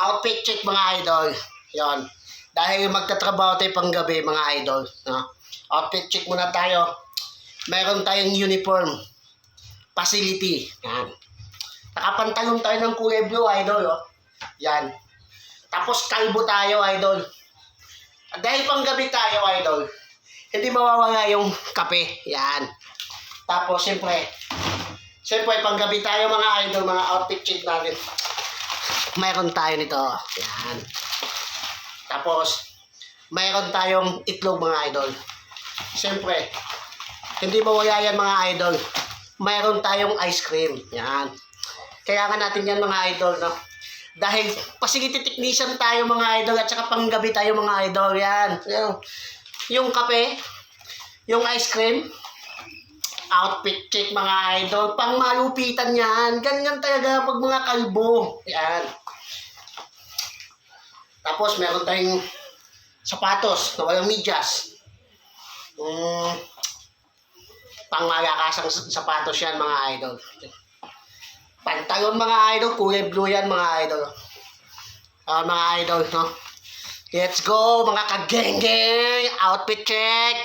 Outfit check mga idol. Yon. Dahil magtatrabaho tayo panggabi mga idol. No? Outfit check muna tayo. Meron tayong uniform. Facility. Yan. Nakapantalong tayo ng kulay blue idol. Oh. Yan. Tapos kalbo tayo idol. Dahil panggabi tayo idol. Hindi mawawala yung kape. Yan. Tapos siyempre panggabi tayo mga idol. Mga outfit check natin. Mayroon tayo nito. Yan. Tapos, mayroon tayong itlog mga idol. Siyempre, hindi mawala yan mga idol. Mayroon tayong ice cream. Yan. Kailangan natin yan mga idol. No? Dahil facility technician tayo mga idol at saka panggabi tayo mga idol. Yan. Yung kape, yung ice cream, outfit check mga idol. Pang malupitan yan. Ganyan talaga pag mga kalbo. Yan. Tapos meron tayong sapatos na walang medyas. Pang malakasang sapatos yan mga idol. Pantalon mga idol. Kulay blue yan mga idol. Mga idol. No? Let's go mga kageng-geng. Outfit check.